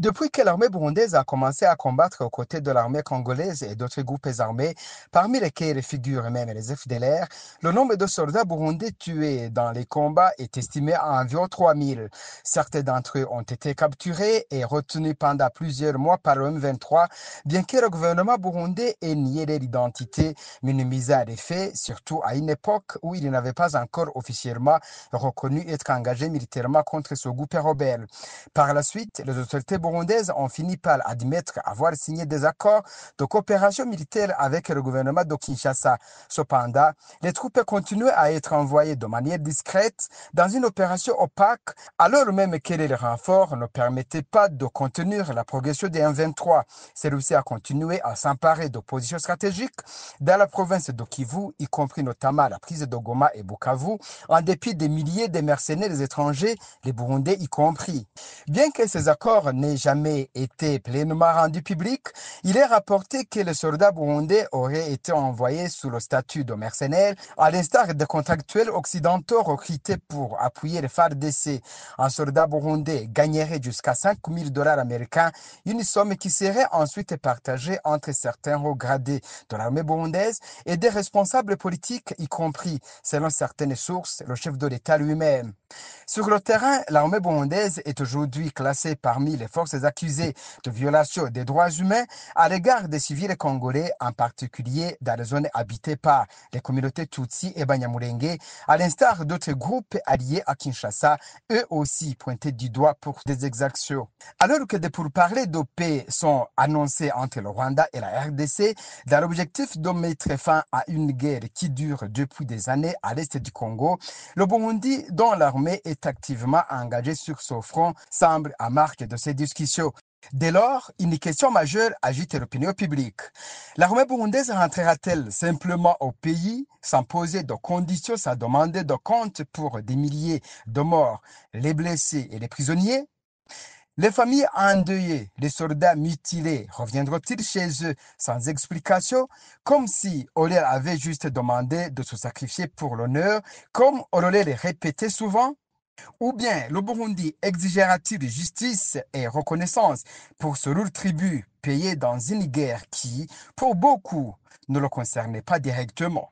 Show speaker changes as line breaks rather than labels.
Depuis que l'armée burundaise a commencé à combattre aux côtés de l'armée congolaise et d'autres groupes armés, parmi lesquels figurent même les FDLR, le nombre de soldats burundais tués dans les combats est estimé à environ 3000. Certains d'entre eux ont été capturés et retenus pendant plusieurs mois par le M23, bien que le gouvernement burundais ait nié leur identité, minimisant les faits, surtout à une époque où il n'avait pas encore officiellement reconnu être engagé militairement contre ce groupe rebelle. Par la suite, les autorités burundaises ont fini par admettre avoir signé des accords de coopération militaire avec le gouvernement de Kinshasa. Cependant, les troupes continuent à être envoyées de manière discrète dans une opération opaque, alors même que les renforts ne permettaient pas de contenir la progression des M23. Celui-ci a continué à s'emparer de positions stratégiques dans la province de Kivu, y compris notamment la prise de Goma et Bukavu, en dépit des milliers de mercenaires étrangers, les Burundais y compris. Bien que ces accords n'aient jamais été pleinement rendus publics, il est rapporté que les soldats burundais auraient été envoyés sous le statut de mercenaires, à l'instar des contractuels occidentaux recrutés pour appuyer les FARDC. Un soldat burundais gagnerait jusqu'à $5000 américains, une somme qui serait ensuite partagée entre certains hauts gradés de l'armée burundaise et des responsables politiques, y compris, selon certaines sources, le chef de l'État lui-même. Sur le terrain, l'armée burundaise est aujourd'hui classée parmi les forces accusées de violation des droits humains à l'égard des civils congolais, en particulier dans les zones habitées par les communautés Tutsi et Banyamulenge, à l'instar d'autres groupes alliés à Kinshasa, eux aussi pointés du doigt pour des exactions. Alors que des pourparlers de paix sont annoncés entre le Rwanda et la RDC, dans l'objectif de mettre fin à une guerre qui dure depuis des années à l'est du Congo, le Burundi, dont l'armée est activement engagée sur ce front, semble à marque de ces discussions. Dès lors, une question majeure agite l'opinion publique. L'armée burundaise rentrera-t-elle simplement au pays sans poser de conditions, sans demander de compte pour des milliers de morts, les blessés et les prisonniers? Les familles endeuillées, les soldats mutilés, reviendront-ils chez eux sans explication, comme si on leur avait juste demandé de se sacrifier pour l'honneur, comme on le les répétait souvent? Ou bien le Burundi exigera-t-il justice et reconnaissance pour ce lourd tribut payé dans une guerre qui, pour beaucoup, ne le concernait pas directement?